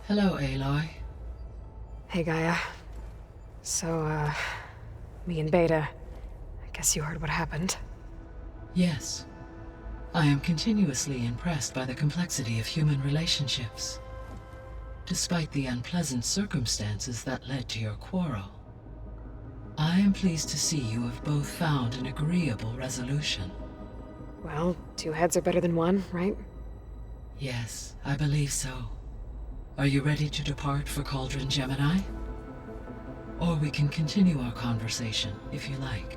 Hello, Aloy. Hey, Gaia. So, me and Beta, I guess you heard what happened. Yes. I am continuously impressed by the complexity of human relationships. Despite the unpleasant circumstances that led to your quarrel, I am pleased to see you have both found an agreeable resolution. Well, two heads are better than one, right? Yes, I believe so. Are you ready to depart for Cauldron Gemini? Or we can continue our conversation, if you like.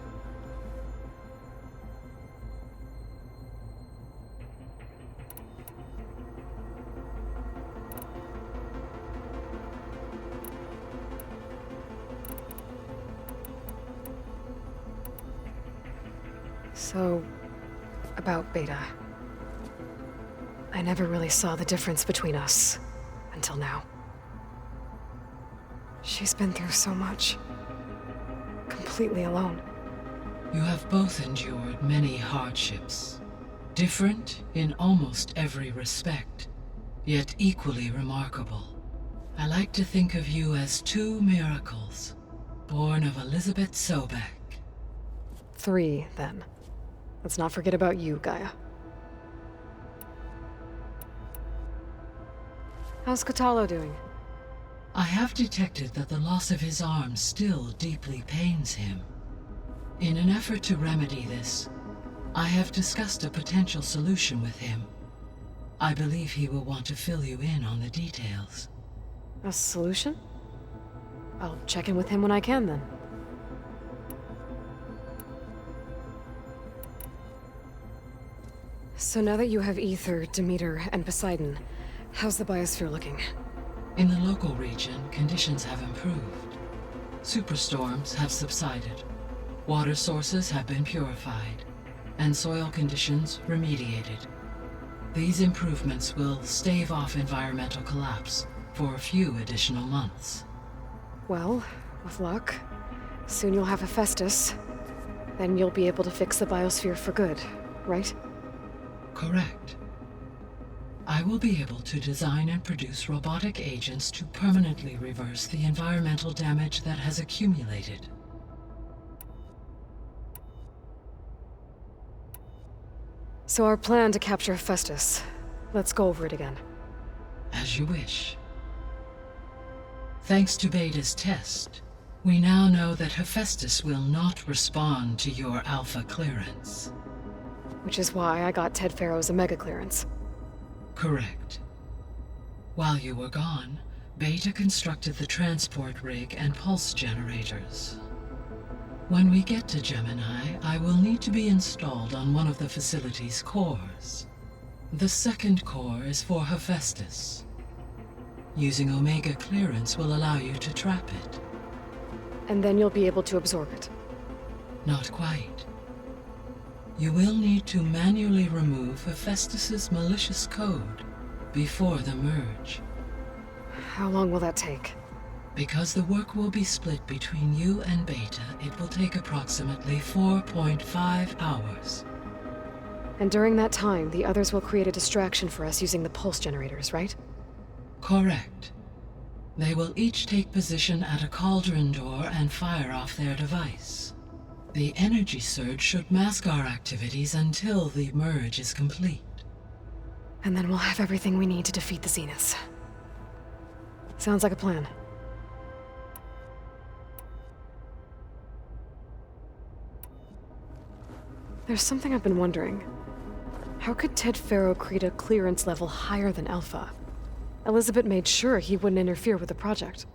So, about Beta. I never really saw the difference between us, until now. She's been through so much. Completely alone. You have both endured many hardships. Different in almost every respect, yet equally remarkable. I like to think of you as two miracles, born of Elizabeth Sobek. 3, then. Let's not forget about you, Gaia. How's Kotallo doing? I have detected that the loss of his arm still deeply pains him. In an effort to remedy this, I have discussed a potential solution with him. I believe he will want to fill you in on the details. A solution? I'll check in with him when I can, then. So now that you have Ether, Demeter, and Poseidon, how's the biosphere looking? In the local region, conditions have improved. Superstorms have subsided. Water sources have been purified, and soil conditions remediated. These improvements will stave off environmental collapse for a few additional months. Well, with luck, soon you'll have Hephaestus. Then you'll be able to fix the biosphere for good, right? Correct. I will be able to design and produce robotic agents to permanently reverse the environmental damage that has accumulated. So our plan to capture Hephaestus. Let's go over it again. As you wish. Thanks to Beta's test, we now know that Hephaestus will not respond to your alpha clearance. Which is why I got Ted Farrow's Omega clearance. Correct. While you were gone, Beta constructed the transport rig and pulse generators. When we get to Gemini, I will need to be installed on one of the facility's cores. The second core is for Hephaestus. Using Omega clearance will allow you to trap it. And then you'll be able to absorb it. Not quite. You will need to manually remove Hephaestus's malicious code before the merge. How long will that take? Because the work will be split between you and Beta, it will take approximately 4.5 hours. And during that time, the others will create a distraction for us using the pulse generators, right? Correct. They will each take position at a cauldron door and fire off their device. The energy surge should mask our activities until the merge is complete. And then we'll have everything we need to defeat the Zeniths. Sounds like a plan. There's something I've been wondering. How could Ted Farrow create a clearance level higher than Alpha? Elizabeth made sure he wouldn't interfere with the project.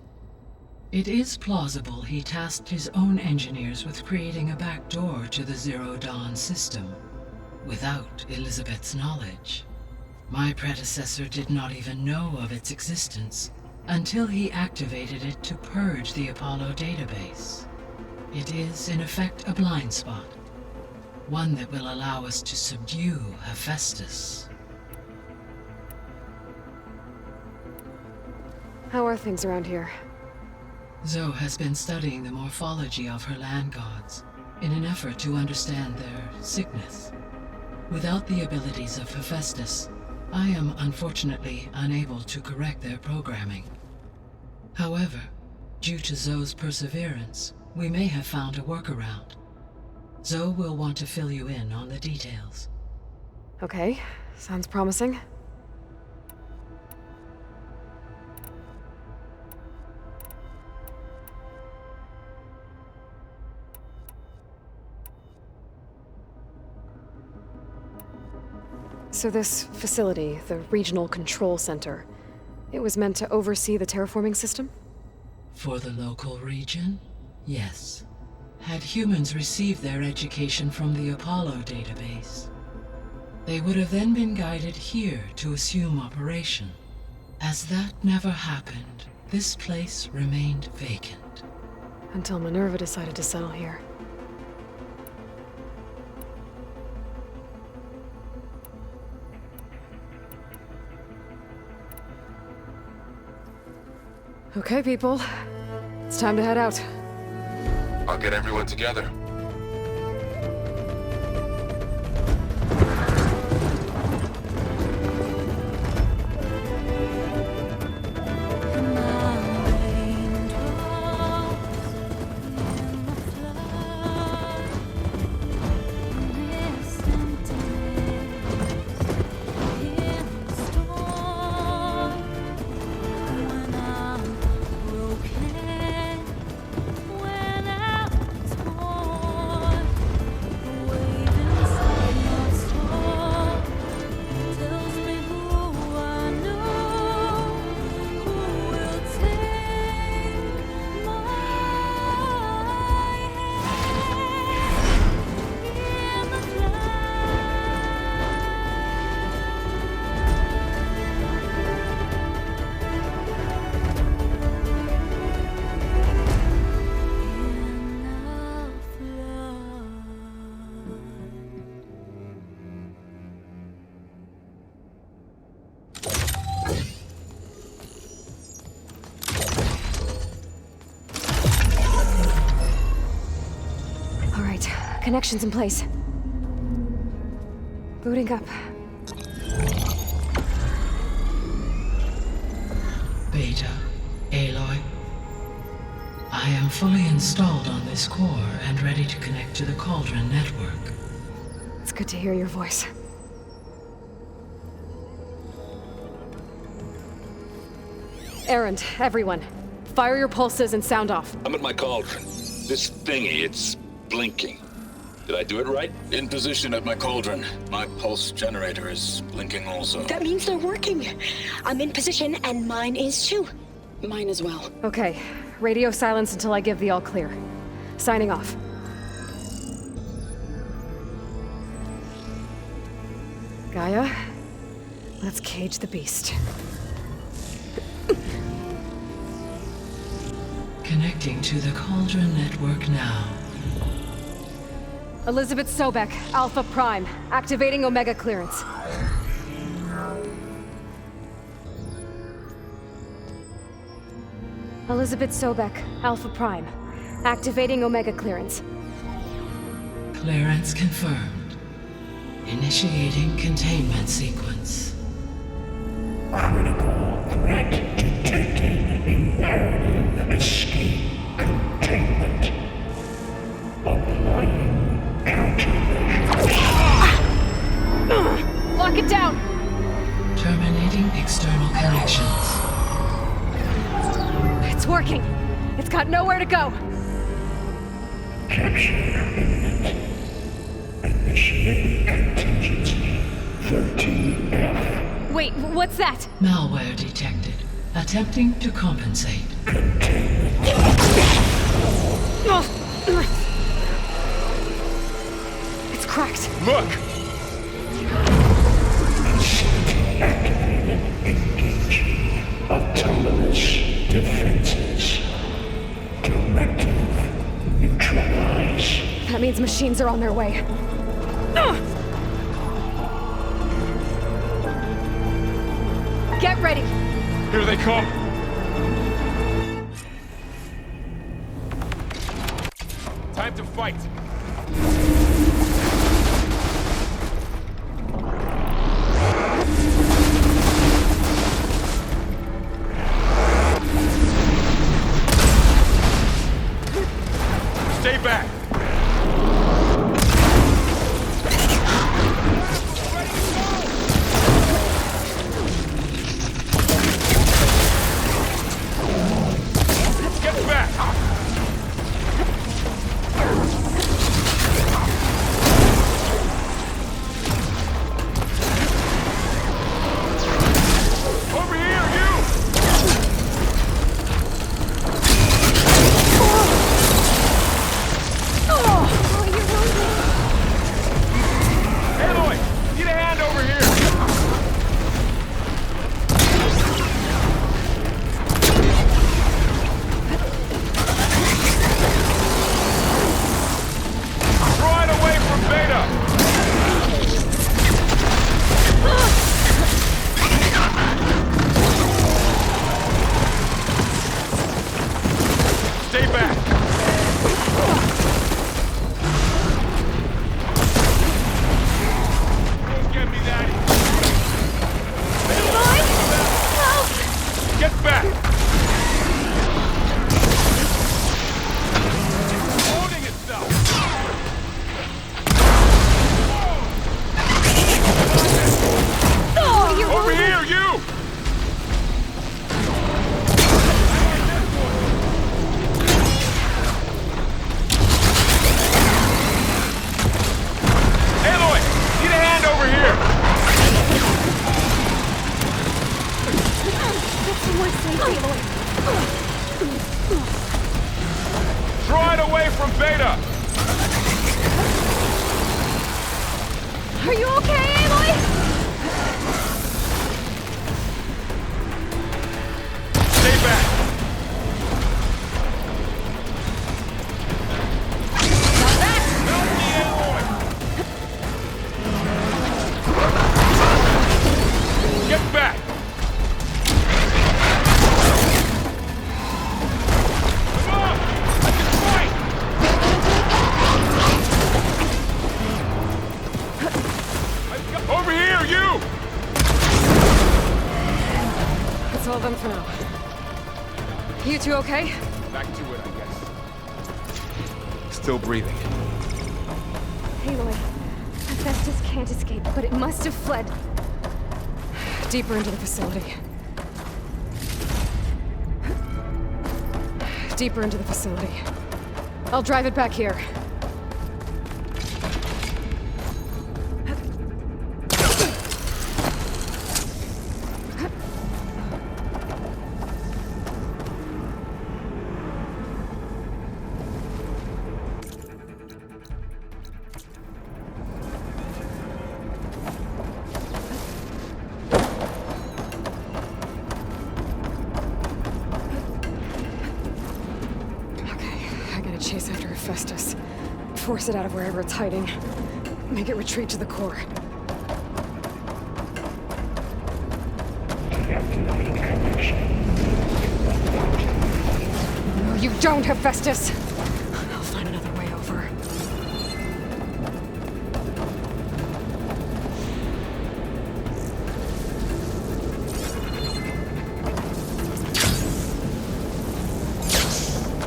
It is plausible he tasked his own engineers with creating a back door to the Zero Dawn system, without Elizabeth's knowledge. My predecessor did not even know of its existence until he activated it to purge the Apollo database. It is, in effect, a blind spot, one that will allow us to subdue Hephaestus. How are things around here? Zoe has been studying the morphology of her land gods in an effort to understand their sickness. Without the abilities of Hephaestus, I am unfortunately unable to correct their programming. However, due to Zoe's perseverance, we may have found a workaround. Zoe will want to fill you in on the details. Okay, sounds promising. So this facility, the Regional Control Center, it was meant to oversee the terraforming system? For the local region, yes. Had humans received their education from the Apollo database, they would have then been guided here to assume operation. As that never happened, this place remained vacant. Until Minerva decided to settle here. Okay, people. It's time to head out. I'll get everyone together. Connections in place. Booting up. Beta, Aloy. I am fully installed on this core and ready to connect to the Cauldron network. It's good to hear your voice. Errand, everyone. Fire your pulses and sound off. I'm at my cauldron. This thingy, it's blinking. Did I do it right? In position at my cauldron. My pulse generator is blinking also. That means they're working. I'm in position, and mine is too. Mine as well. Okay. Radio silence until I give the all clear. Signing off. Gaia, let's cage the beast. Connecting to the Cauldron network now. Elizabeth Sobek, Alpha Prime, activating Omega clearance. Elizabeth Sobek, Alpha Prime, activating Omega clearance. Clearance confirmed. Initiating containment sequence. Critical threat detected. Imperative escape containment. Applying countermeasures. Lock it down! Terminating external connections. It's working! It's got nowhere to go! Capture imminent. Initiate contingency 13F. Wait, what's that? Malware detected. Attempting to compensate. It's cracked. Look! Facility activated. Engaging autonomous defenses. Directive neutralize. That means machines are on their way. Get ready! Here they come! Time to fight! back! It's holding itself! Over here, you! Aloy! Need a hand over here! Get somewhere safe, Aloy. Draw it away from Beta! Are you okay, Aloy? Stay back! Help me, Aloy! Get back! Come on! I can fight! Over here, you! It's all done for now. You two okay? Back to it, I guess. Still breathing. Aloy, Hephaestus can't escape, but it must have fled. Deeper into the facility. Deeper into the facility. I'll drive it back here. Chase after Hephaestus. Force it out of wherever it's hiding. Make it retreat to the core. No, you don't, Hephaestus! I'll find another way over.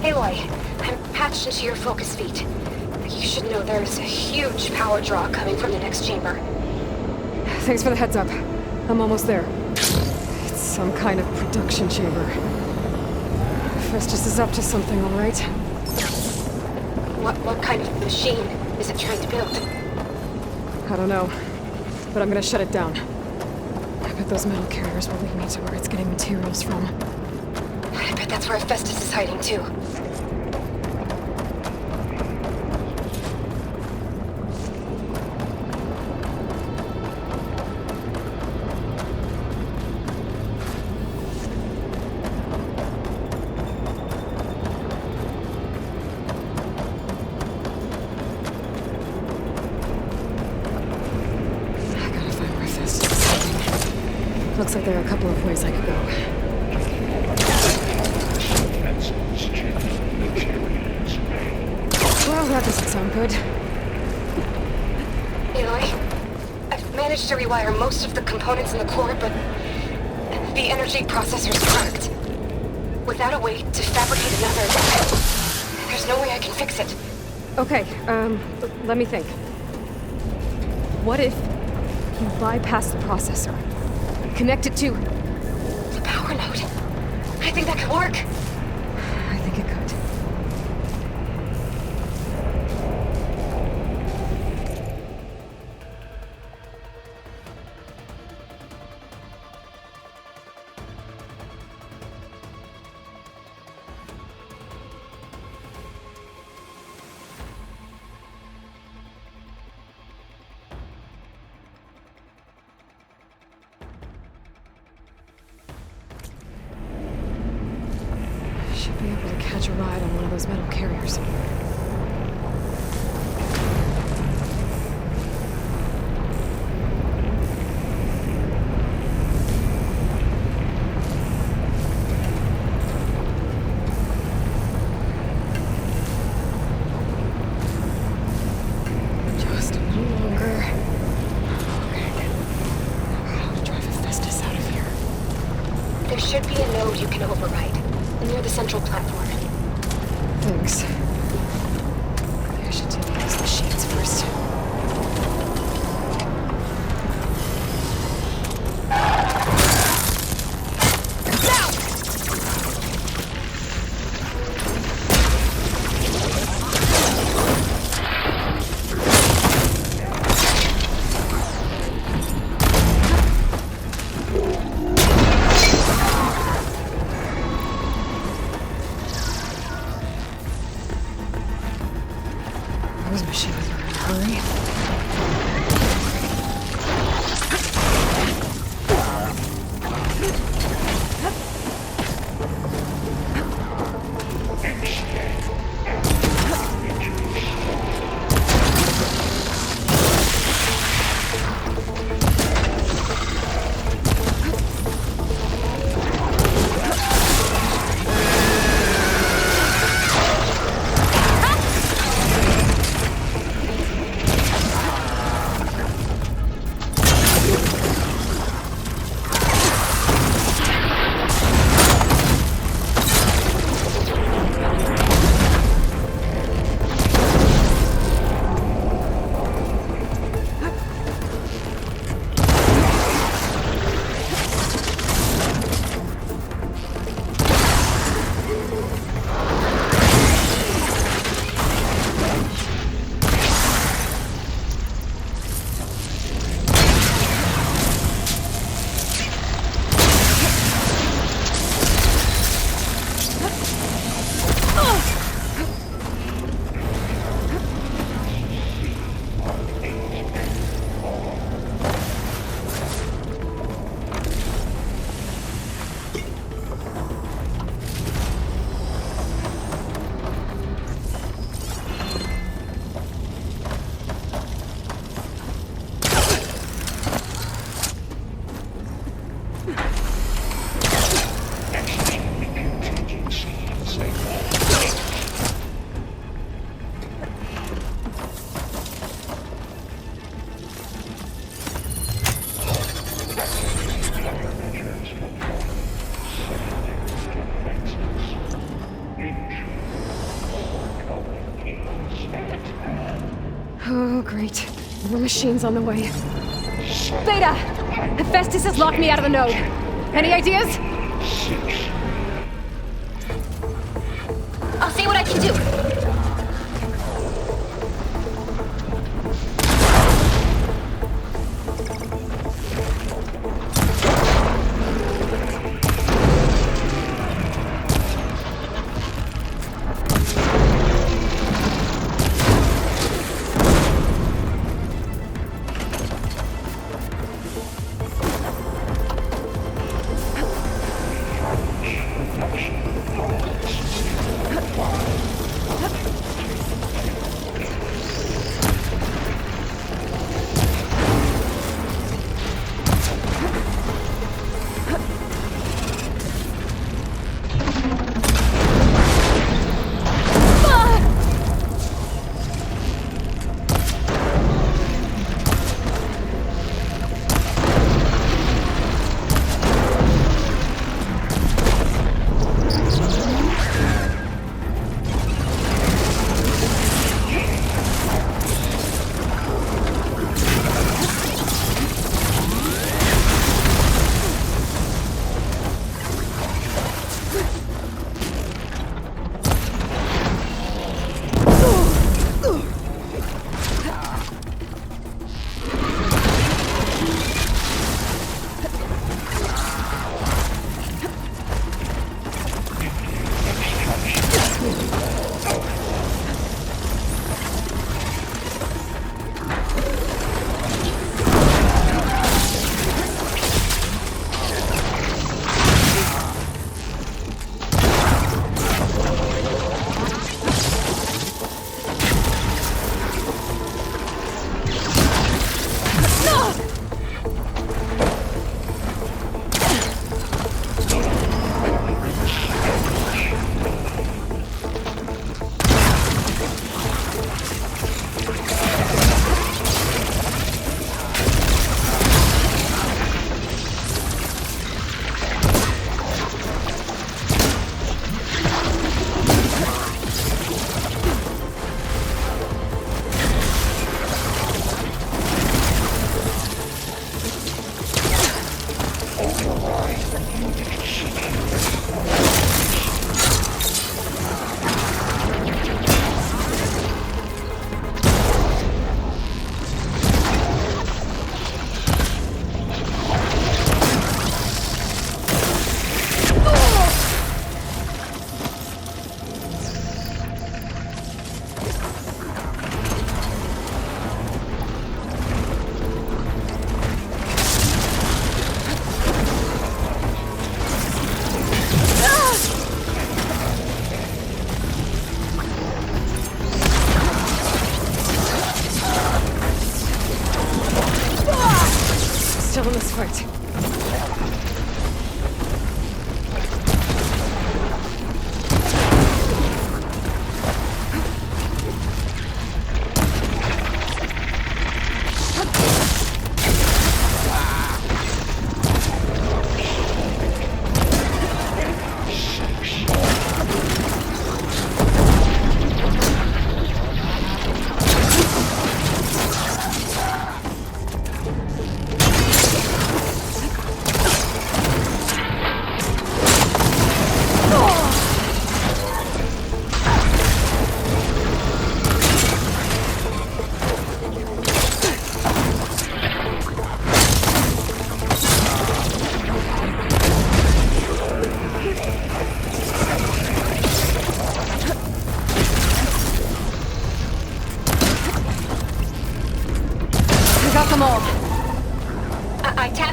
Aloy, I'm patched into your focus feed. You should know there's a huge power draw coming from the next chamber. Thanks for the heads up. I'm almost there. It's some kind of production chamber. Hephaestus is up to something, all right? What kind of machine is it trying to build? I don't know, but I'm gonna shut it down. I bet those metal carriers will lead me to where it's getting materials from. I bet that's where Hephaestus is hiding too. Looks like there are a couple of ways I could go. Well, that doesn't sound good. Aloy, I've managed to rewire most of the components in the core, but the energy processor's cracked. Without a way to fabricate another, there's no way I can fix it. Okay, let me think. What if you bypass the processor? Connect it to The power node. I think that could work. I think it could. Should be able to catch a ride on one of those metal carriers. Just a little longer. Okay. How to drive Hephaestus out of here. There should be a node you can data override, near the central platform. Thanks. Maybe I should take these machines first. Those machines are in a hurry. Oh, great. More machines on the way. Beta! Hephaestus has locked me out of the node. Any ideas? I'll see what I can do.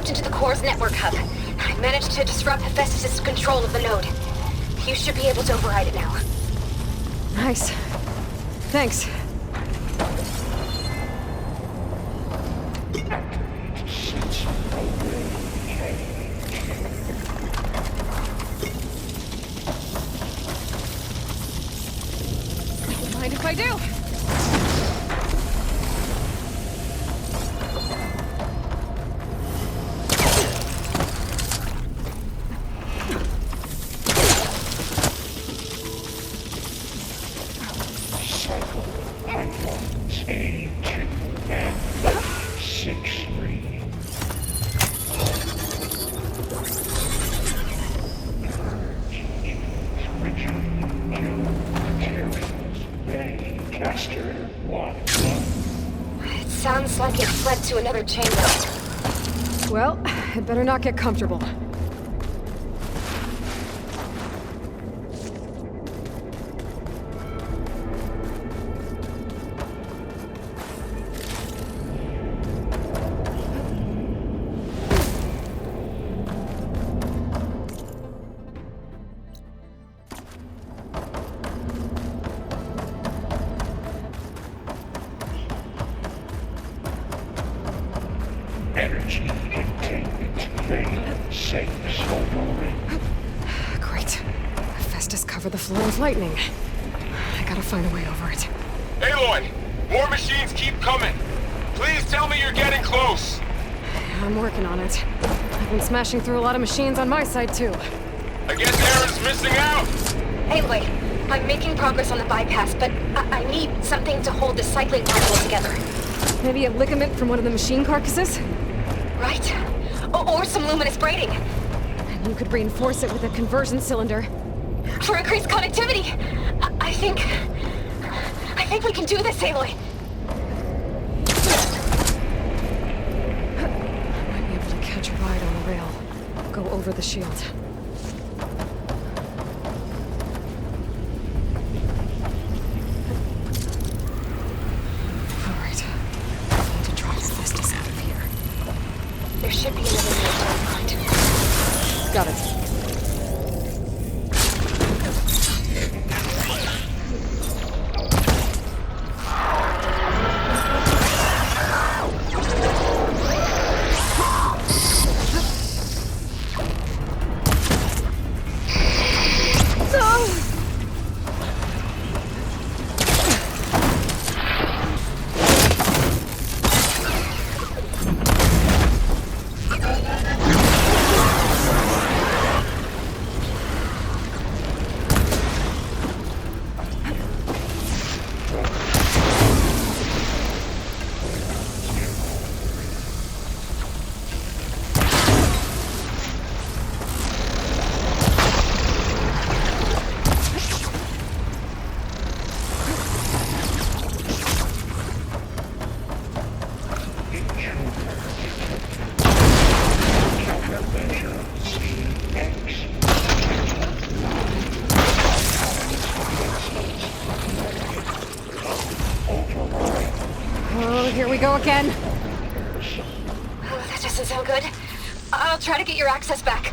tapped into the core's network hub. I managed to disrupt Hephaestus' control of the node. You should be able to override it now. Nice. Thanks. Mind if I do? It sounds like it fled to another chamber. Well, I'd better not get comfortable. Energy containment failed. Safe override. Great. Hephaestus covered the floor with lightning. I gotta find a way over it. Aloy! More machines keep coming! Please tell me you're getting close! I'm working on it. I've been smashing through a lot of machines on my side, too. I guess Aaron's missing out! Anyway, I'm making progress on the bypass, but I need something to hold the cycling module together. Maybe a ligament from one of the machine carcasses? Right? Or some luminous braiding. And you could reinforce it with a conversion cylinder. For increased connectivity! I think we can do this, Aloy. Might be able to catch a ride on the rail. Go over the shield. Alright. I need to drive Hephaestus out of here. There should be another node to the front. Got it. Here we go again. Oh, that doesn't sound good. I'll try to get your access back.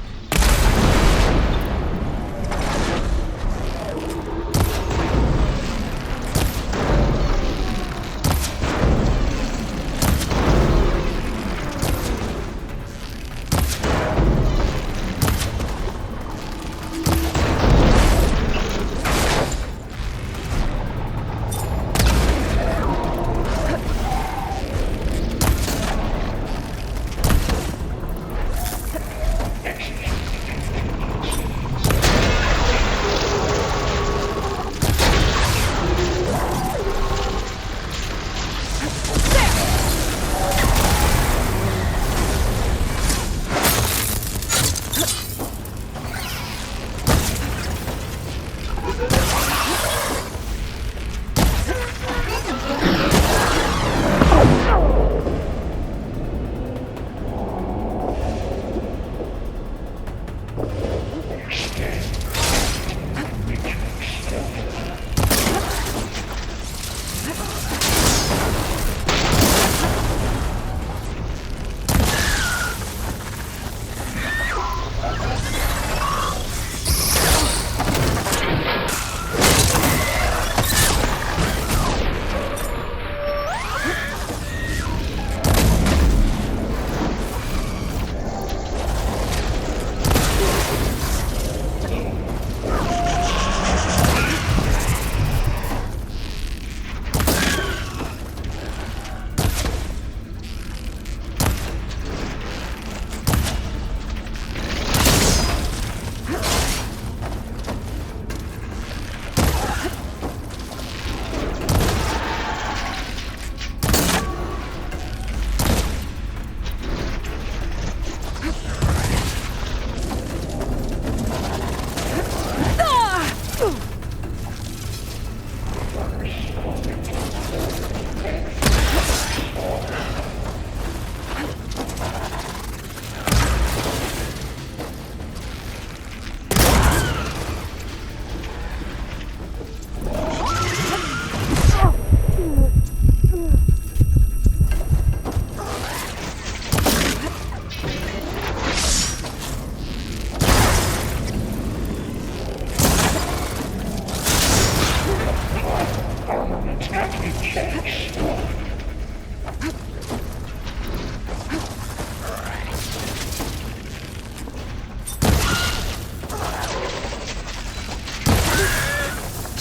Execution.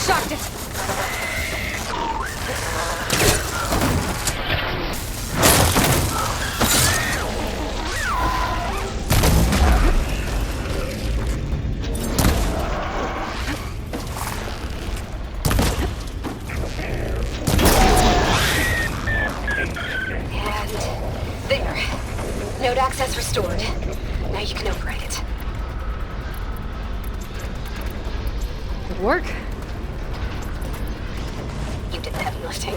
shocked it! And there. Node access restored. Now you can override it. Good work. You did the heavy lifting.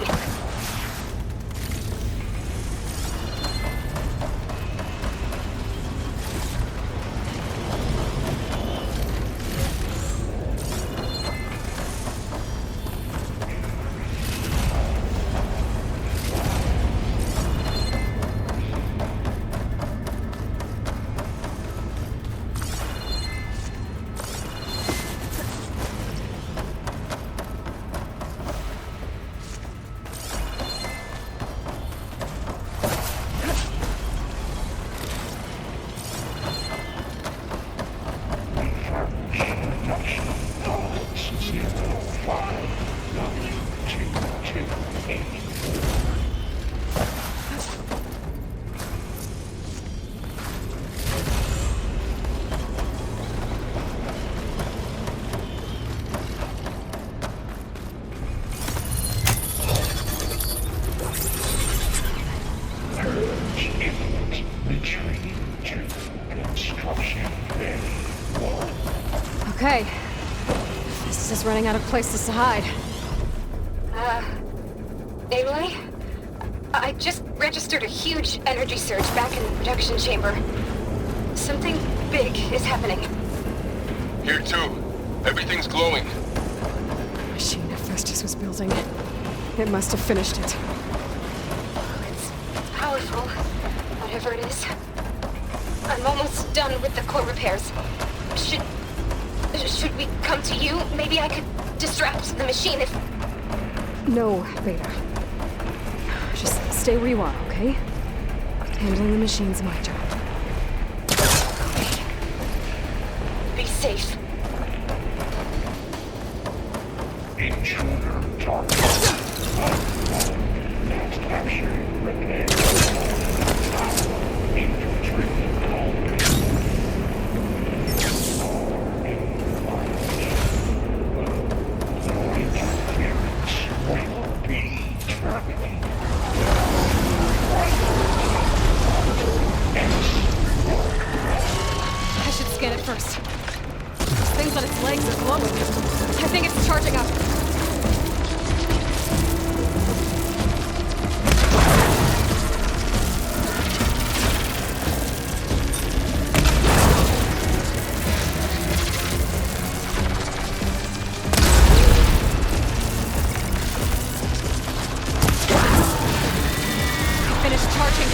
Okay. This is running out of places to hide. Aloy? I just registered a huge energy surge back in the production chamber. Something big is happening. Here too. Everything's glowing. Machine Hephaestus was building. It must have finished it. It's powerful, whatever it is. I'm almost done with the core repairs. Should we come to you? Maybe I could distract the machine if... No, Beta. Just stay where you are, okay? Handling the machine's my job. Be safe. Intruder target. Next action, repair. Infiltrating colony. Interference will be terminated. I should scan it first. Those things on its legs are glowing. I think it's charging up. Finished charging.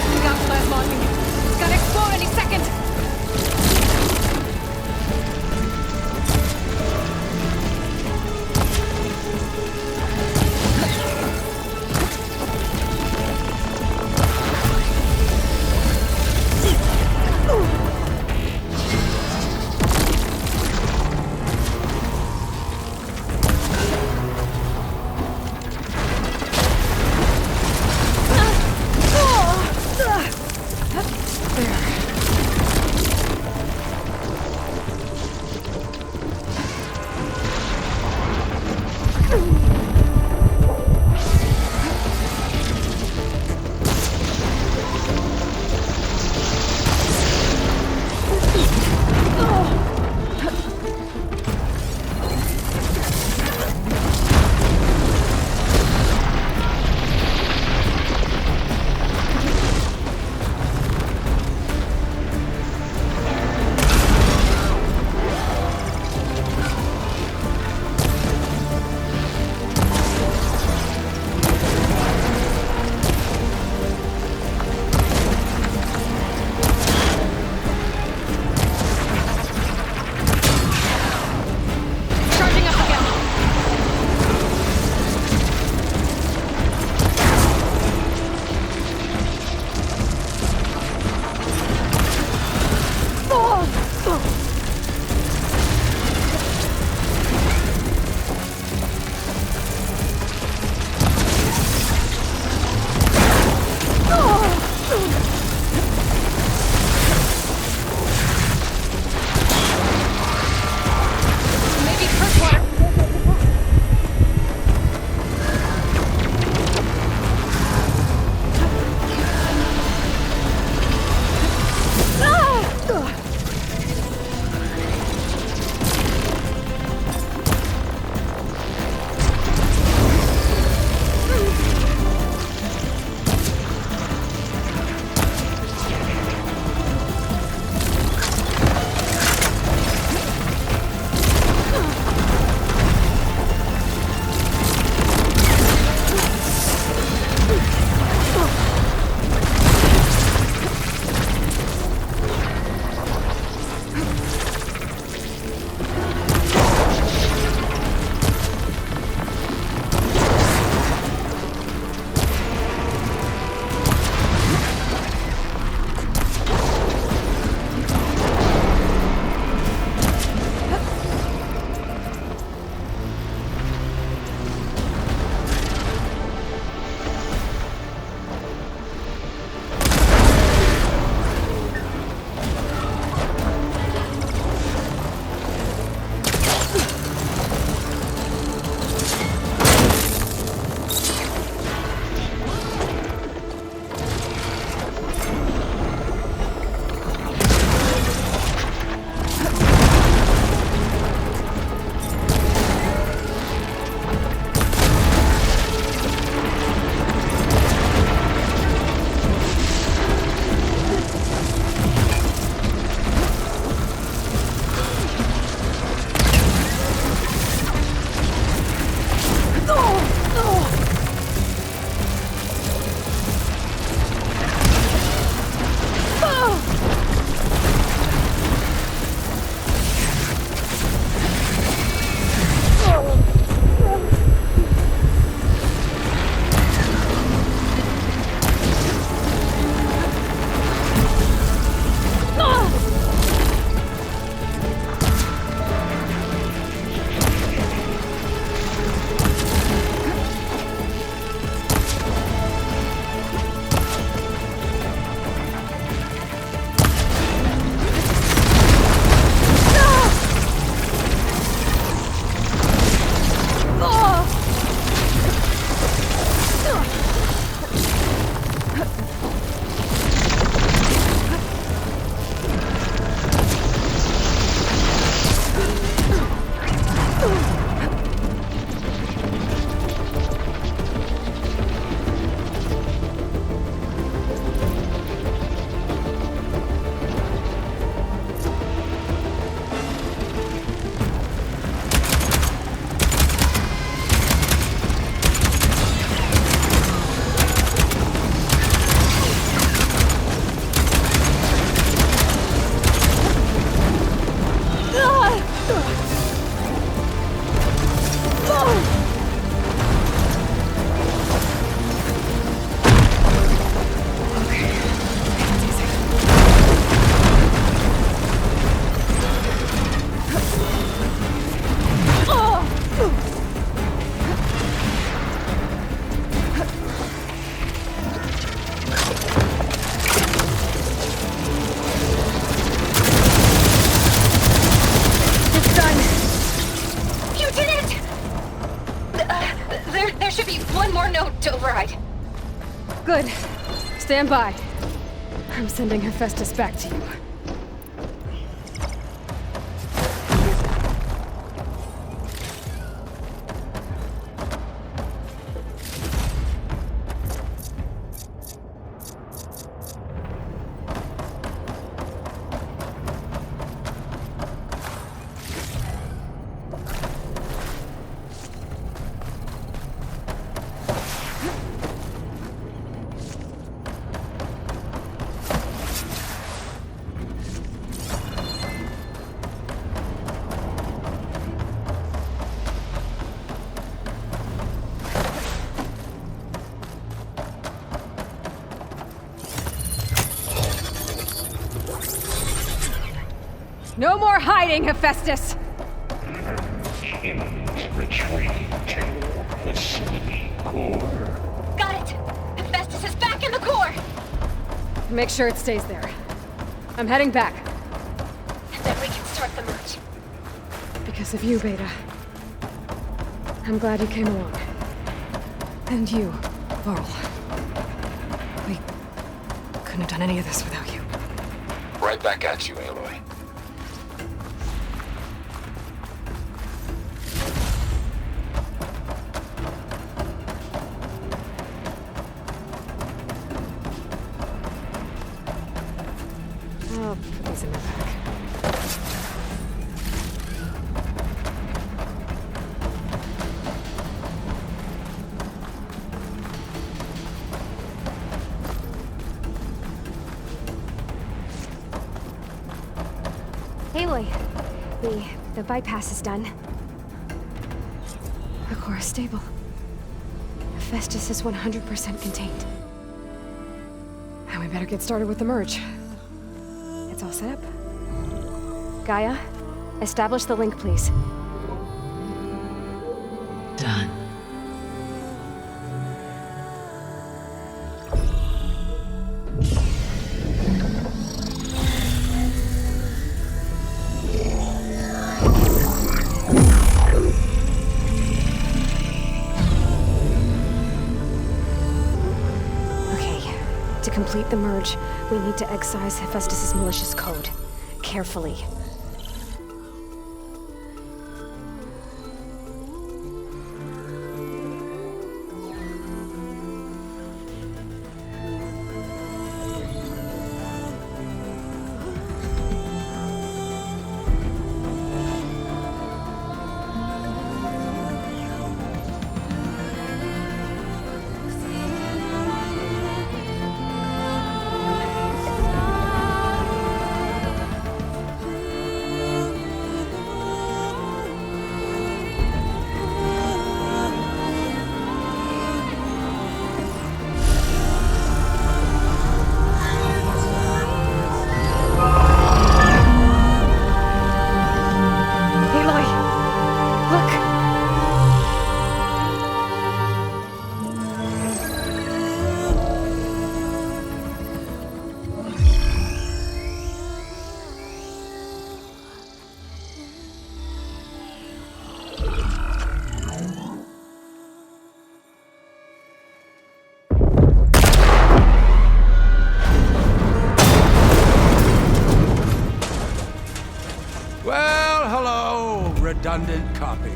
We got plasma on you. Got Stand by. I'm sending Hephaestus back to you. No more hiding, Hephaestus! Retreat to the city core. Got it! Hephaestus is back in the core! Make sure it stays there. I'm heading back. And then we can start the merge. Because of you, Beta. I'm glad you came along. And you, Varl. We couldn't have done any of this without you. Right back at you, Aloy. I'll put these in my bag. Aloy, the bypass is done. The core is stable. Hephaestus is 100% contained. And we better get started with the merge. It's all set up. Gaia, establish the link, please. Done. Okay, to complete the merge, we need to excise Hephaestus' malicious code. Carefully. Well, hello, redundant copy.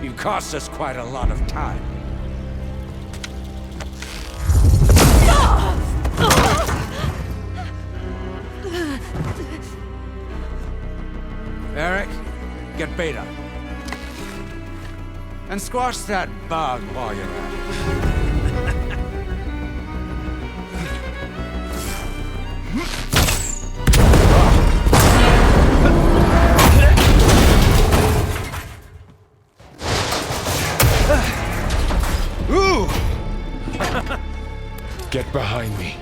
You cost us quite a lot of time. Eric, get Beta. And squash that bug while you're at it. Ooh! Get behind me.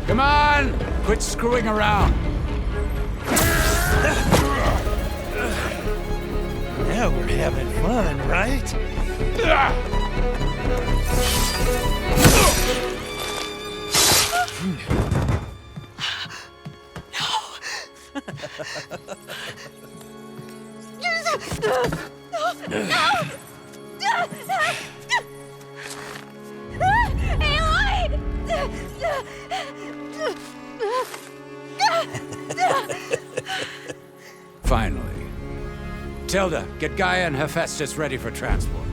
Come on! Quit screwing around. Now we're having fun, right? You Finally. Tilda, get Gaia and Hephaestus ready for transport.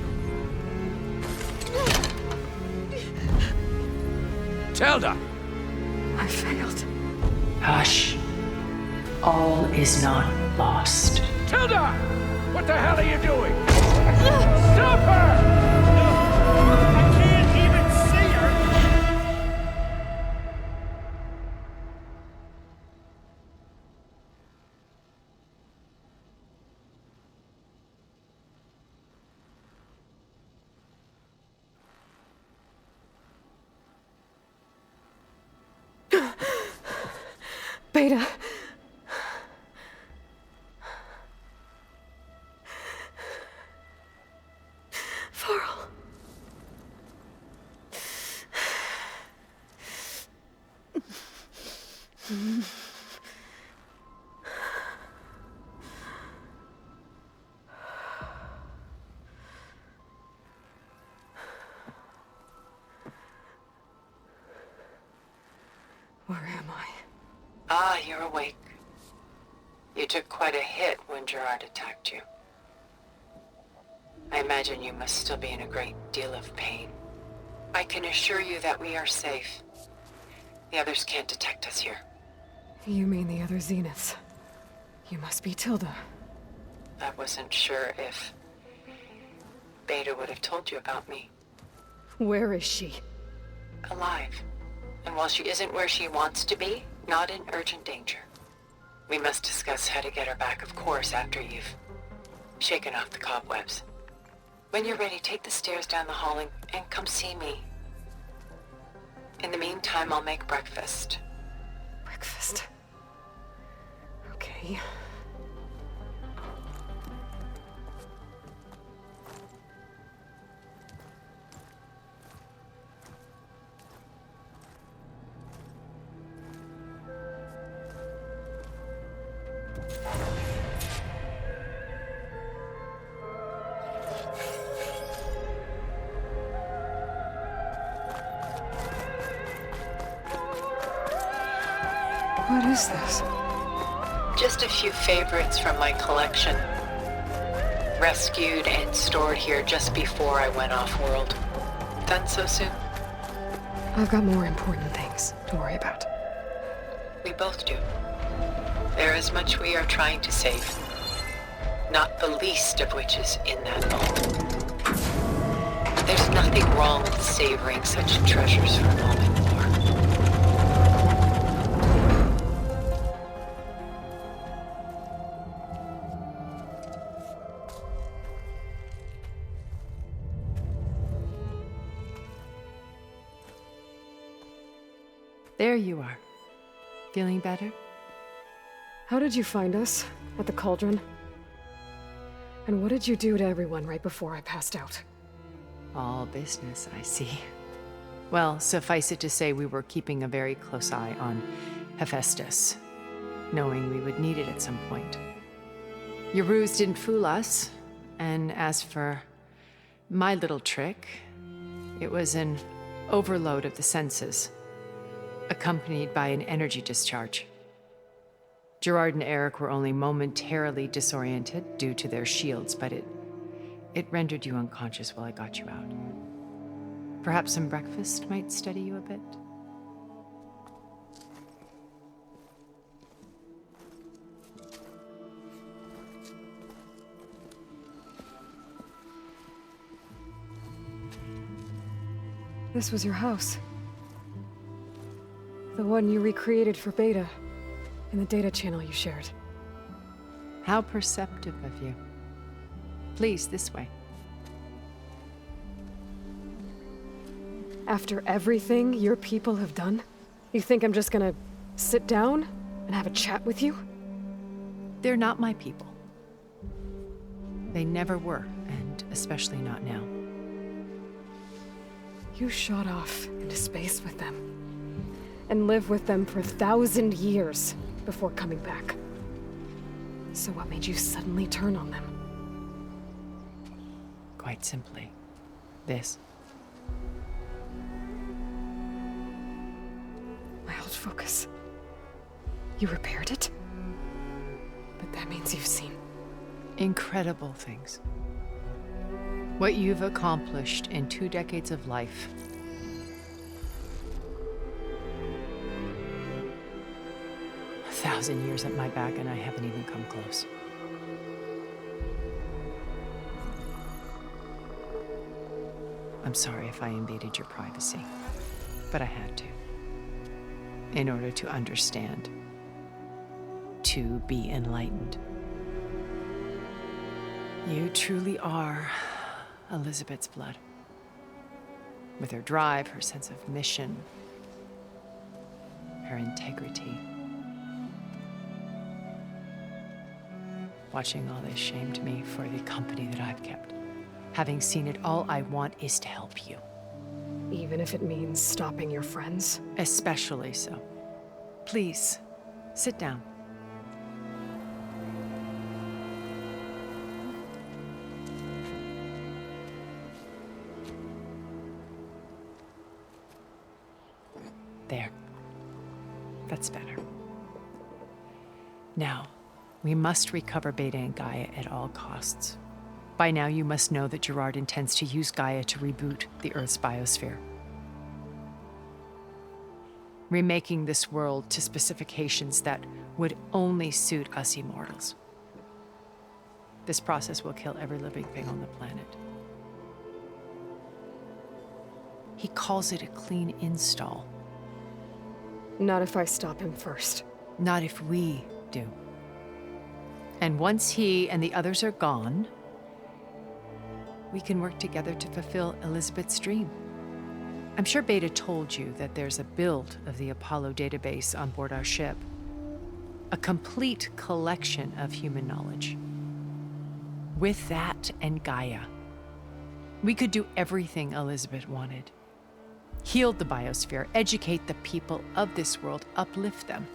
Tilda! I failed. Hush. All is not lost. Tilda! What the hell are you doing? Stop her! I can't even see her! Beta. Varl. Where am I? Ah, you're awake. You took quite a hit when Gerard attacked you. I imagine you must still be in a great deal of pain. I can assure you that we are safe. The others can't detect us here. You mean the other Zeniths? You must be Tilda. I wasn't sure if Beta would have told you about me. Where is she? Alive. And while she isn't where she wants to be, not in urgent danger. We must discuss how to get her back, of course, after you've shaken off the cobwebs. When you're ready, take the stairs down the hall and come see me. In the meantime, I'll make breakfast. Breakfast. Okay. What is this? Just a few favorites from my collection. Rescued and stored here just before I went off-world. Done so soon? I've got more important things to worry about. We both do. There is much we are trying to save. Not the least of which is in that vault. There's nothing wrong with savoring such treasures for a moment more. There you are. Feeling better? How did you find us? At the cauldron? And what did you do to everyone right before I passed out? All business, I see. Well, suffice it to say we were keeping a very close eye on Hephaestus, knowing we would need it at some point. Your ruse didn't fool us, and as for my little trick, it was an overload of the senses, accompanied by an energy discharge. Gerard and Eric were only momentarily disoriented due to their shields, but it rendered you unconscious while I got you out. Perhaps some breakfast might steady you a bit? This was your house. The one you recreated for Beta, in the data channel you shared. How perceptive of you. Please, this way. After everything your people have done, you think I'm just gonna sit down and have a chat with you? They're not my people. They never were, and especially not now. You shot off into space with them, and lived with them for 1,000 years before coming back. So what made you suddenly turn on them? Quite simply, this. My old focus. You repaired it? But that means you've seen... Incredible things. What you've accomplished in 2 decades of life. A 1,000 years at my back and I haven't even come close. I'm sorry if I invaded your privacy, but I had to. In order to understand. To be enlightened. You truly are Elizabeth's blood. With her drive, her sense of mission, her integrity. Watching all this shamed me for the company that I've kept. Having seen it, all I want is to help you. Even if it means stopping your friends? Especially so. Please, sit down. There. That's better. Now, we must recover Beta and Gaia at all costs. By now, you must know that Gerard intends to use Gaia to reboot the Earth's biosphere. Remaking this world to specifications that would only suit us immortals. This process will kill every living thing on the planet. He calls it a clean install. Not if I stop him first. Not if we do. And once he and the others are gone, we can work together to fulfill Elizabeth's dream. I'm sure Beta told you that there's a build of the Apollo database on board our ship. A complete collection of human knowledge. With that and Gaia, we could do everything Elizabeth wanted. Heal the biosphere, educate the people of this world, uplift them.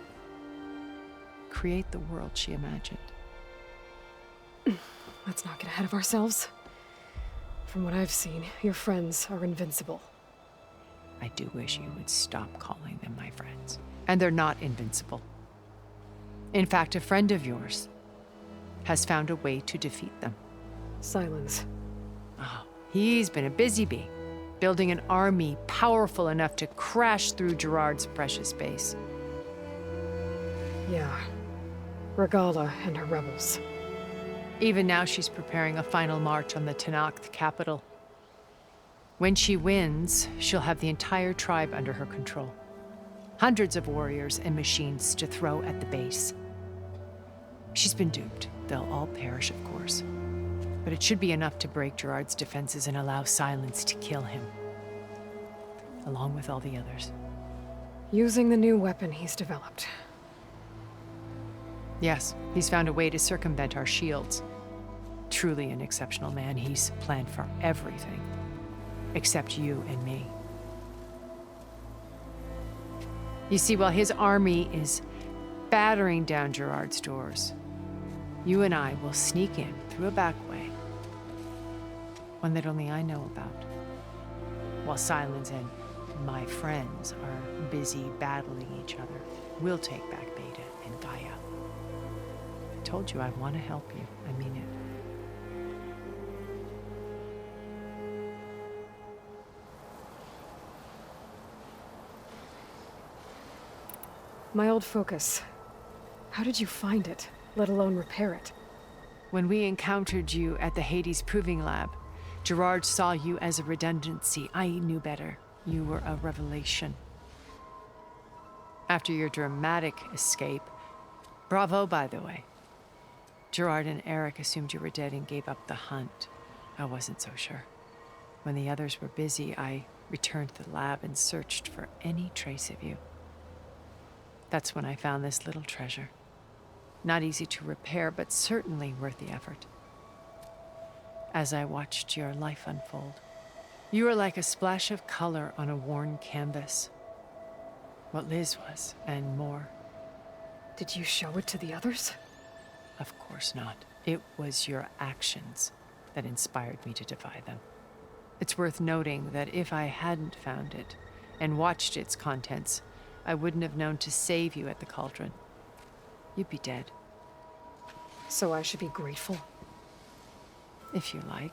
Create the world she imagined. Let's not get ahead of ourselves. From what I've seen, your friends are invincible. I do wish you would stop calling them my friends. And they're not invincible. In fact, a friend of yours has found a way to defeat them. Silence. Oh, he's been a busy bee, building an army powerful enough to crash through Gerard's precious base. Yeah. Regala and her rebels. Even now, she's preparing a final march on the Tenakth capital. When she wins, she'll have the entire tribe under her control. Hundreds of warriors and machines to throw at the base. She's been duped. They'll all perish, of course. But it should be enough to break Gerard's defenses and allow Silence to kill him. Along with all the others. Using the new weapon he's developed. Yes, he's found a way to circumvent our shields. Truly an exceptional man. He's planned for everything. Except you and me. You see, while his army is battering down Gerard's doors, you and I will sneak in through a back way. One that only I know about. While Silence and my friends are busy battling each other, we'll take back Beta and Gaia. I told you I want to help you. I mean it. My old focus. How did you find it, let alone repair it? When we encountered you at the Hades Proving Lab, Gerard saw you as a redundancy. I knew better. You were a revelation. After your dramatic escape, bravo, by the way. Gerard and Eric assumed you were dead and gave up the hunt. I wasn't so sure. When the others were busy, I returned to the lab and searched for any trace of you. That's when I found this little treasure. Not easy to repair, but certainly worth the effort. As I watched your life unfold, you were like a splash of color on a worn canvas. What Liz was, and more. Did you show it to the others? Of course not. It was your actions. that inspired me to defy them. It's worth noting that if I hadn't found it and watched its contents, I wouldn't have known to save you at the cauldron. You'd be dead. So I should be grateful? If you like.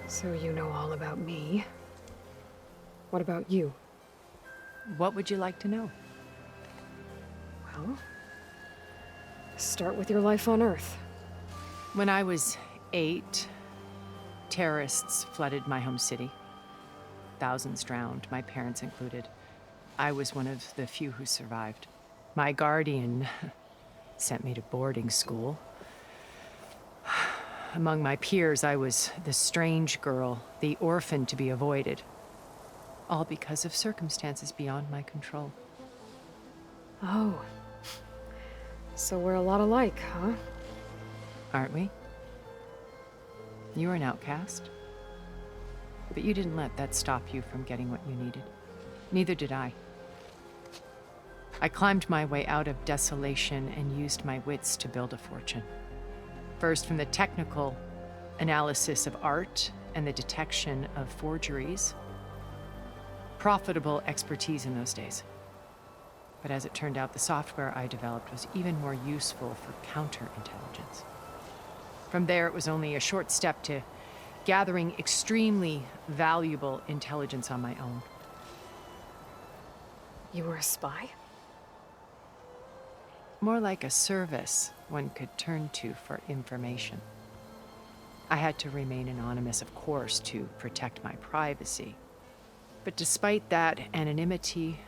So you know all about me. What about you? What would you like to know? Well, start with your life on Earth. When I was 8, terrorists flooded my home city. Thousands drowned, my parents included. I was one of the few who survived. My guardian sent me to boarding school. Among my peers, I was the strange girl, the orphan to be avoided. All because of circumstances beyond my control. Oh. So we're a lot alike, huh? Aren't we? You were an outcast. But you didn't let that stop you from getting what you needed. Neither did I. I climbed my way out of desolation and used my wits to build a fortune. First, from the technical analysis of art and the detection of forgeries. Profitable expertise in those days. But as it turned out, the software I developed was even more useful for counterintelligence. From there, it was only a short step to gathering extremely valuable intelligence on my own. You were a spy? More like a service one could turn to for information. I had to remain anonymous, of course, to protect my privacy. But despite that anonymity,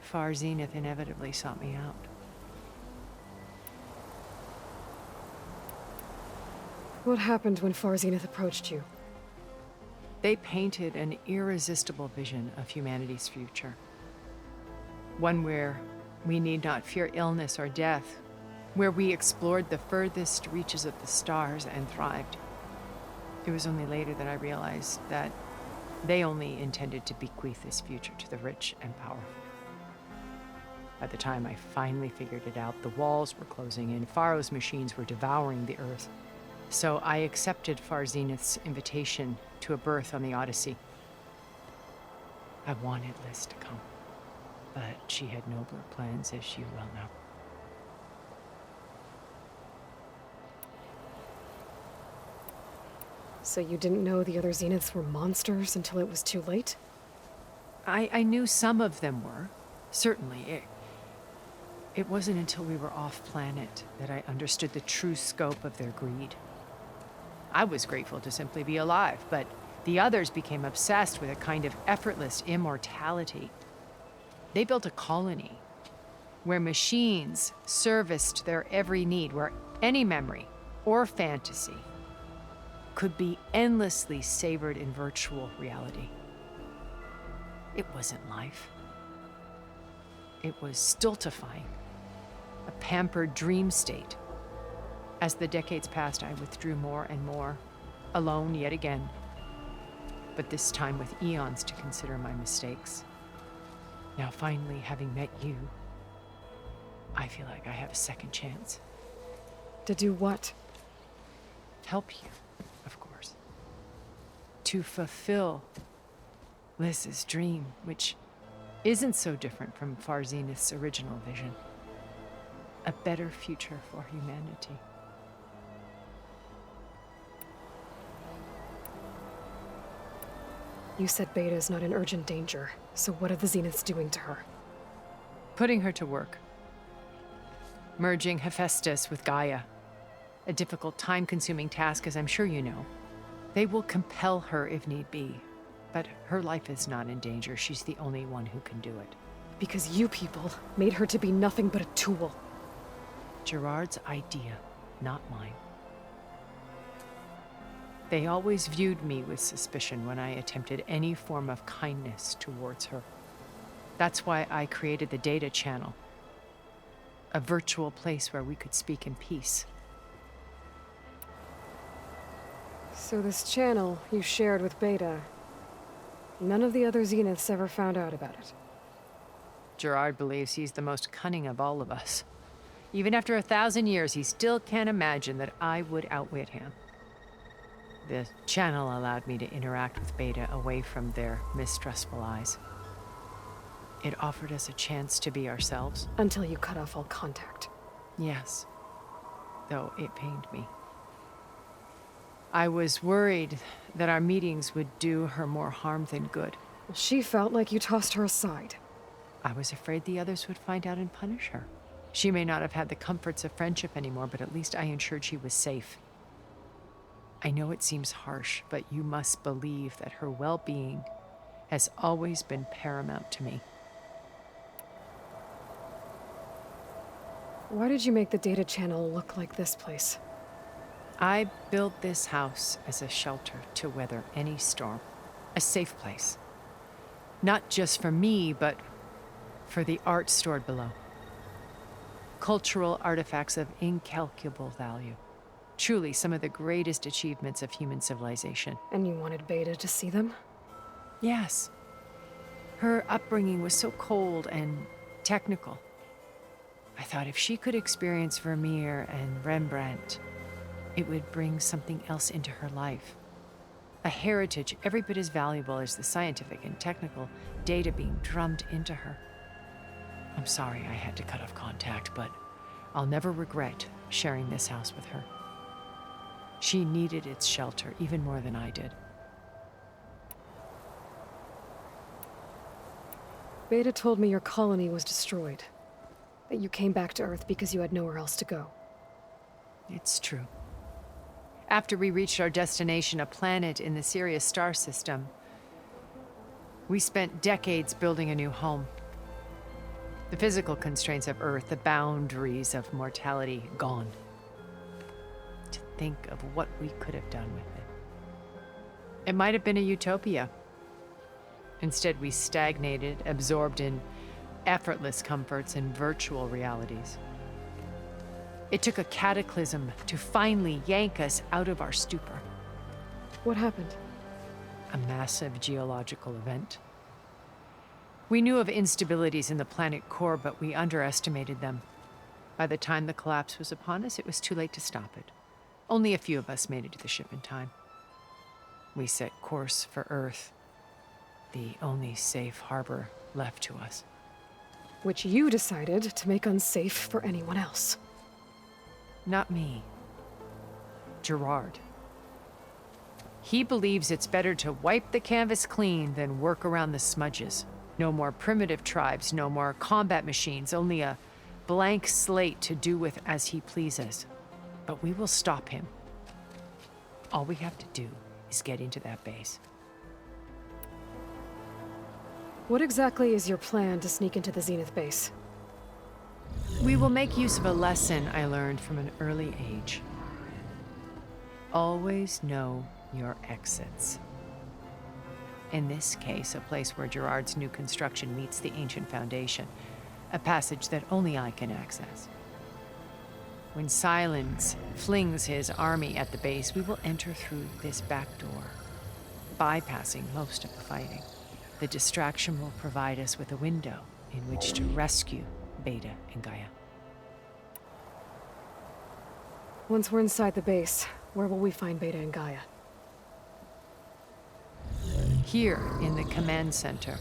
Far Zenith inevitably sought me out. What happened when Far Zenith approached you? They painted an irresistible vision of humanity's future. One where we need not fear illness or death, where we explored the furthest reaches of the stars and thrived. It was only later that I realized that they only intended to bequeath this future to the rich and powerful. By the time I finally figured it out, the walls were closing in, Pharaoh's machines were devouring the earth. So I accepted Far Zenith's invitation to a berth on the Odyssey. I wanted Liz to come, but she had nobler plans, as you well know. So you didn't know the other Zeniths were monsters until it was too late? I knew some of them were, certainly. It wasn't until we were off-planet that I understood the true scope of their greed. I was grateful to simply be alive, but the others became obsessed with a kind of effortless immortality. They built a colony where machines serviced their every need, where any memory or fantasy could be endlessly savored in virtual reality. It wasn't life. It was stultifying, a pampered dream state. As the decades passed, I withdrew more and more, alone yet again, but this time with eons to consider my mistakes. Now finally, having met you, I feel like I have a second chance. To do what? Help you, of course. To fulfill Liz's dream, which isn't so different from Far Zenith's original vision. A better future for humanity. You said Beta is not in urgent danger, so what are the Zeniths doing to her? Putting her to work. Merging Hephaestus with Gaia. A difficult, time-consuming task, as I'm sure you know. They will compel her if need be, but her life is not in danger. She's the only one who can do it. Because you people made her to be nothing but a tool. Gerard's idea, not mine. They always viewed me with suspicion when I attempted any form of kindness towards her. That's why I created the data channel. A virtual place where we could speak in peace. So this channel you shared with Beta, none of the other Zeniths ever found out about it? Gerard believes he's the most cunning of all of us. Even after 1,000 years, he still can't imagine that I would outwit him. The channel allowed me to interact with Beta away from their mistrustful eyes. It offered us a chance to be ourselves. Until you cut off all contact. Yes, though it pained me. I was worried that our meetings would do her more harm than good. Well, she felt like you tossed her aside. I was afraid the others would find out and punish her. She may not have had the comforts of friendship anymore, but at least I ensured she was safe. I know it seems harsh, but you must believe that her well-being has always been paramount to me. Why did you make the data channel look like this place? I built this house as a shelter to weather any storm. A safe place. Not just for me, but for the art stored below. Cultural artifacts of incalculable value. Truly some of the greatest achievements of human civilization. And you wanted Beta to see them? Yes. Her upbringing was so cold and technical. I thought if she could experience Vermeer and Rembrandt, it would bring something else into her life. A heritage every bit as valuable as the scientific and technical data being drummed into her. I'm sorry I had to cut off contact, but I'll never regret sharing this house with her. She needed its shelter even more than I did. Beta told me your colony was destroyed. That you came back to Earth because you had nowhere else to go. It's true. After we reached our destination, a planet in the Sirius star system, we spent decades building a new home. The physical constraints of Earth, the boundaries of mortality, gone. To think of what we could have done with it. It might have been a utopia. Instead, we stagnated, absorbed in effortless comforts and virtual realities. It took a cataclysm to finally yank us out of our stupor. What happened? A massive geological event. We knew of instabilities in the planet core, but we underestimated them. By the time the collapse was upon us, it was too late to stop it. Only a few of us made it to the ship in time. We set course for Earth, the only safe harbor left to us. Which you decided to make unsafe for anyone else. Not me. Gerard. He believes it's better to wipe the canvas clean than work around the smudges. No more primitive tribes, no more combat machines, only a blank slate to do with as he pleases. But we will stop him. All we have to do is get into that base. What exactly is your plan to sneak into the Zenith base? We will make use of a lesson I learned from an early age. Always know your exits. In this case, a place where Gerard's new construction meets the ancient foundation, a passage that only I can access. When Silence flings his army at the base, we will enter through this back door, bypassing most of the fighting. The distraction will provide us with a window in which to rescue Beta and Gaia. Once we're inside the base, where will we find Beta and Gaia? Here in the command center.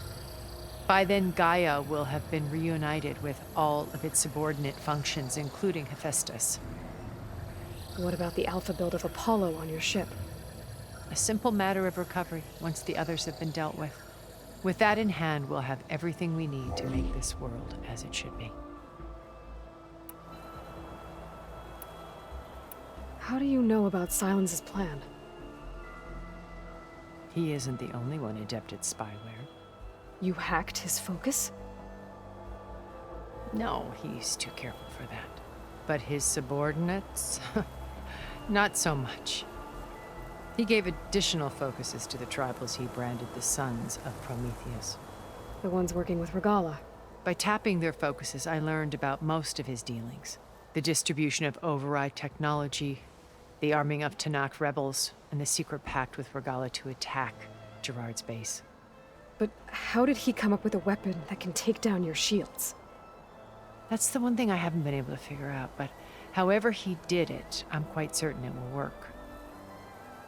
By then, Gaia will have been reunited with all of its subordinate functions, including Hephaestus. What about the alpha build of Apollo on your ship? A simple matter of recovery once the others have been dealt with. With that in hand, we'll have everything we need to make this world as it should be. How do you know about Silence's plan? He isn't the only one adept at spyware. You hacked his focus? No, he's too careful for that. But his subordinates? Not so much. He gave additional focuses to the tribals he branded the Sons of Prometheus. The ones working with Regala. By tapping their focuses, I learned about most of his dealings. The distribution of override technology, the arming of Tanakh rebels, and the secret pact with Regala to attack Gerard's base. But how did he come up with a weapon that can take down your shields? That's the one thing I haven't been able to figure out, but however he did it, I'm quite certain it will work.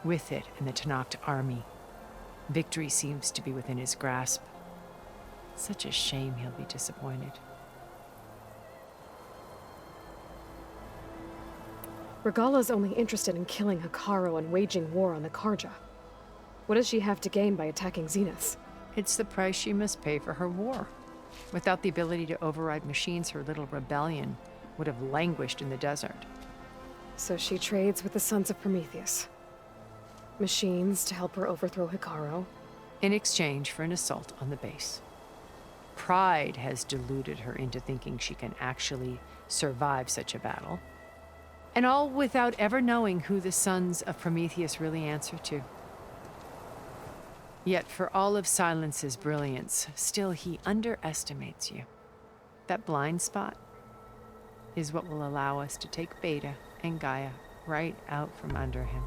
With it and the Tenakth army, victory seems to be within his grasp. Such a shame he'll be disappointed. Regalla's only interested in killing Hekarro and waging war on the Karja. What does she have to gain by attacking Zeniths? It's the price she must pay for her war. Without the ability to override machines, her little rebellion would have languished in the desert. So she trades with the Sons of Prometheus. Machines to help her overthrow Hekarro. In exchange for an assault on the base. Pride has deluded her into thinking she can actually survive such a battle. And all without ever knowing who the Sons of Prometheus really answer to. Yet for all of Silence's brilliance, still he underestimates you. That blind spot is what will allow us to take Beta and Gaia right out from under him.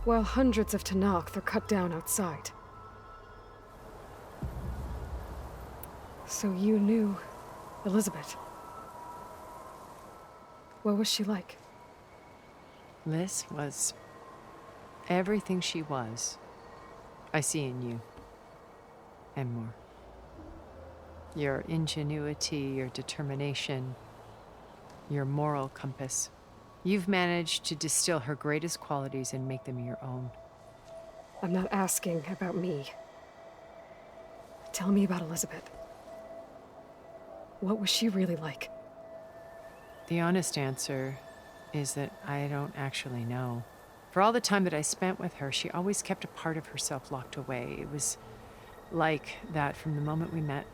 While hundreds of Tenakth are cut down outside. So you knew Elizabeth. What was she like? Liz was everything she was. I see in you. And more. Your ingenuity, your determination, your moral compass. You've managed to distill her greatest qualities and make them your own. I'm not asking about me. Tell me about Elizabeth. What was she really like? The honest answer is that I don't actually know. For all the time that I spent with her, she always kept a part of herself locked away. It was like that from the moment we met.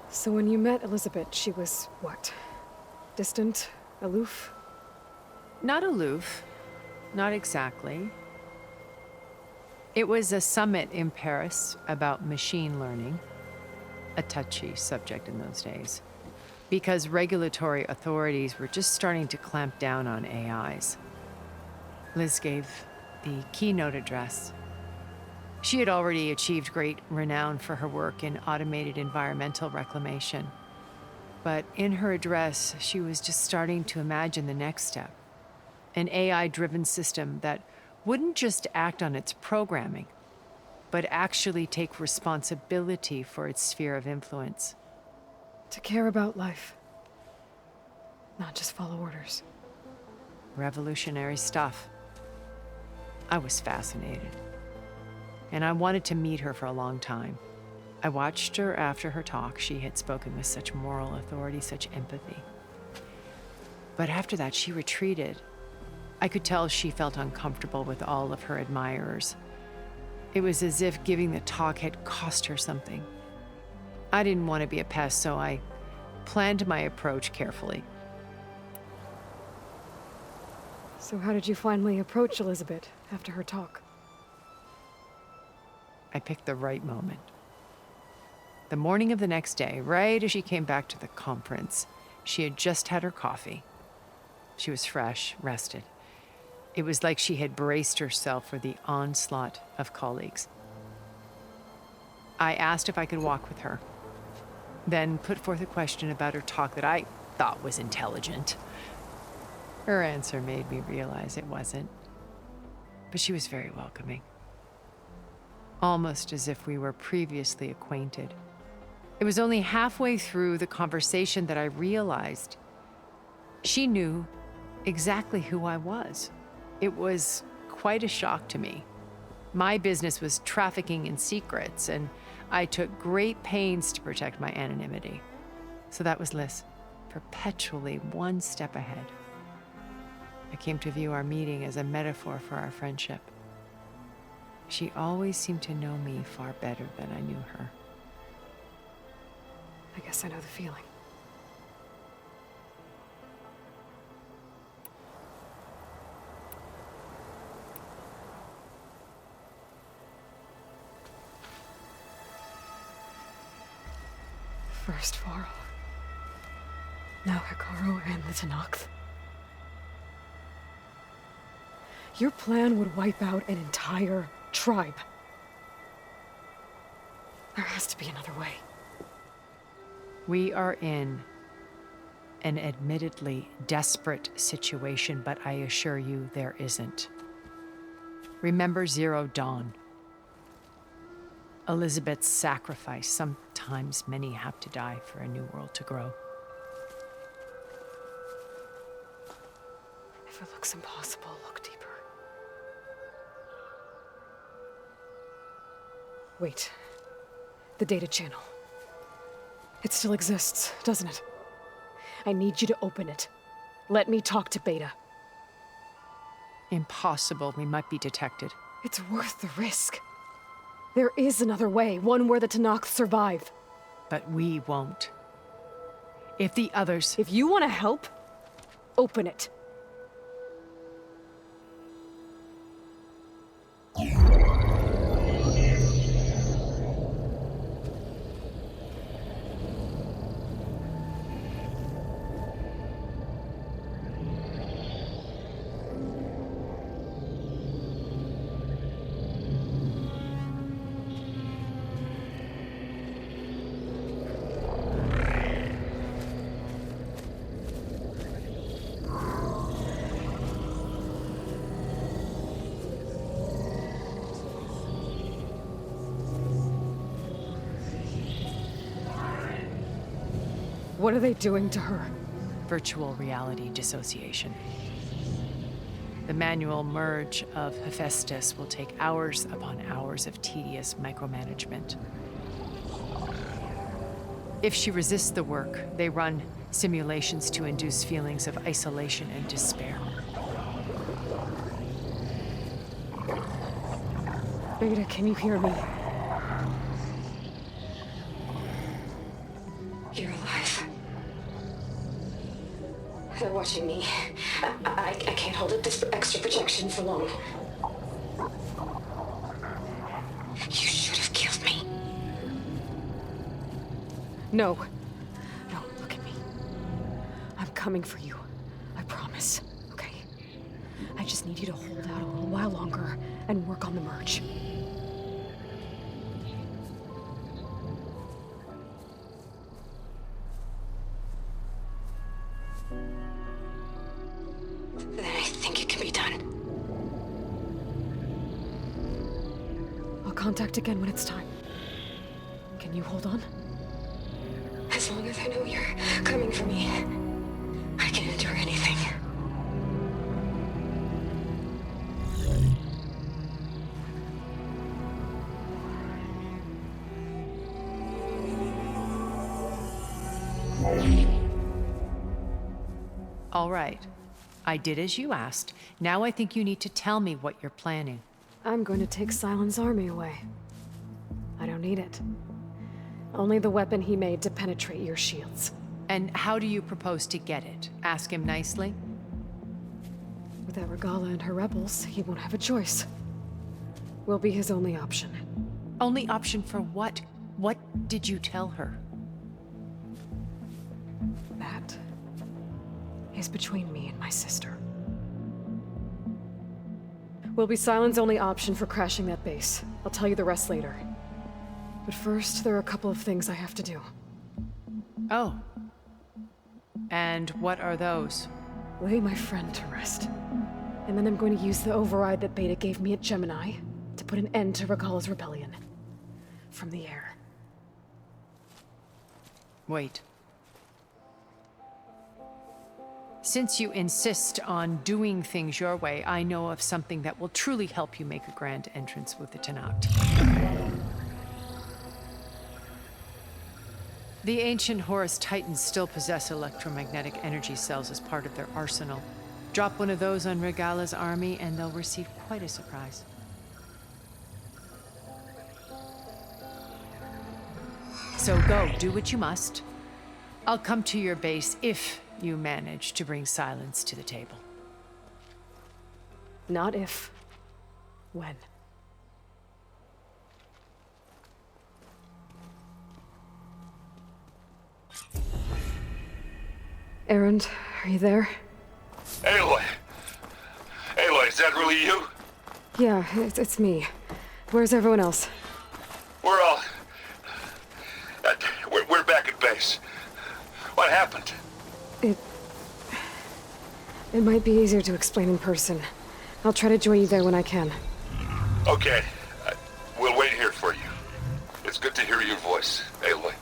So when you met Elizabeth, she was what? Distant? Aloof? Not aloof. Not exactly. It was a summit in Paris about machine learning, a touchy subject in those days, because regulatory authorities were just starting to clamp down on AIs. Liz gave the keynote address. She had already achieved great renown for her work in automated environmental reclamation. But in her address, she was just starting to imagine the next step. An AI-driven system that wouldn't just act on its programming, but actually take responsibility for its sphere of influence. To care about life. Not just follow orders. Revolutionary stuff. I was fascinated. And I wanted to meet her for a long time. I watched her after her talk. She had spoken with such moral authority, such empathy. But after that, she retreated. I could tell she felt uncomfortable with all of her admirers. It was as if giving the talk had cost her something. I didn't want to be a pest, so I planned my approach carefully. So how did you finally approach Elizabeth after her talk? I picked the right moment. The morning of the next day, right as she came back to the conference, she had just had her coffee. She was fresh, rested. It was like she had braced herself for the onslaught of colleagues. I asked if I could walk with her, then put forth a question about her talk that I thought was intelligent. Her answer made me realize it wasn't, but she was very welcoming. Almost as if we were previously acquainted. It was only halfway through the conversation that I realized she knew exactly who I was. It was quite a shock to me. My business was trafficking in secrets, and I took great pains to protect my anonymity. So that was Liz, perpetually one step ahead. I came to view our meeting as a metaphor for our friendship. She always seemed to know me far better than I knew her. I guess I know the feeling. First Varl. Now Hekarro and the Tenakth. Your plan would wipe out an entire tribe. There has to be another way. We are in an admittedly desperate situation, but I assure you there isn't. Remember Zero Dawn. Elizabeth's sacrifice. Sometimes many have to die for a new world to grow. If it looks impossible, look deeper. Wait. The data channel. It still exists, doesn't it? I need you to open it. Let me talk to Beta. Impossible. We might be detected. It's worth the risk. There is another way, one where the Tanakh survive. But we won't. If the others... If you want to help, open it. What are they doing to her? Virtual reality dissociation. The manual merge of Hephaestus will take hours upon hours of tedious micromanagement. If she resists the work, they run simulations to induce feelings of isolation and despair. Beta, can you hear me? You're alive. They're watching me. I can't hold up this extra projection for long. You should have killed me. No. No, look at me. I'm coming for you. I promise. Okay? I just need you to hold out a little while longer and work on the merge. Then I think it can be done. I'll contact again when it's time. Can you hold on? As long as I know you're coming for me, I can endure anything. All right. I did as you asked. Now I think you need to tell me what you're planning. I'm going to take Silent's army away. I don't need it. Only the weapon he made to penetrate your shields. And how do you propose to get it? Ask him nicely? Without Regala and her rebels, he won't have a choice. We'll be his only option. Only option for what? What did you tell her? That is between me and my sister. Will be Silent's only option for crashing that base. I'll tell you the rest later. But first, there are a couple of things I have to do. Oh. And what are those? Lay my friend to rest. And then I'm going to use the override that Beta gave me at Gemini to put an end to Regala's rebellion. From the air. Wait. Since you insist on doing things your way, I know of something that will truly help you make a grand entrance with the Tanakh. The ancient Horus Titans still possess electromagnetic energy cells as part of their arsenal. Drop one of those on Regala's army and they'll receive quite a surprise. So go, do what you must. I'll come to your base if you manage to bring silence to the table. Not if. When. Erend, are you there? Aloy! Aloy, Is that really you? Yeah, it's me. Where's everyone else? We're all... we're back at base. What happened? It might be easier to explain in person. I'll try to join you there when I can. Okay. We'll wait here for you. It's good to hear your voice, Aloy.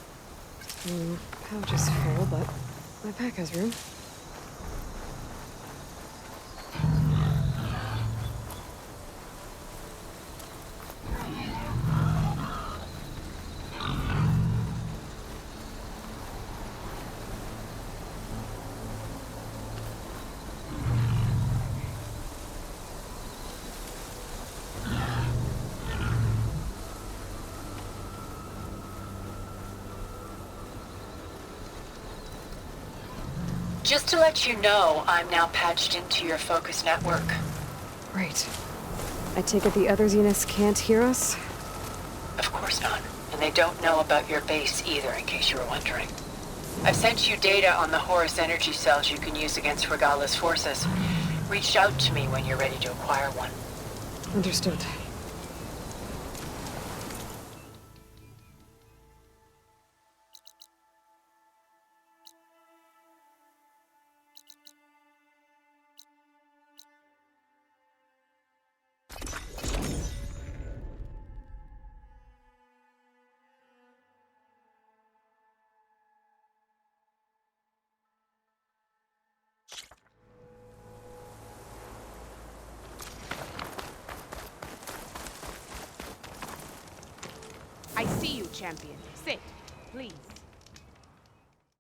Pouch is full, but my pack has room. Just to let you know, I'm now patched into your focus network. Great. I take it the other Zeniths can't hear us? Of course not. And they don't know about your base either, in case you were wondering. I've sent you data on the Horus energy cells you can use against Regala's forces. Reach out to me when you're ready to acquire one. Understood. I see you, champion. Sit, please.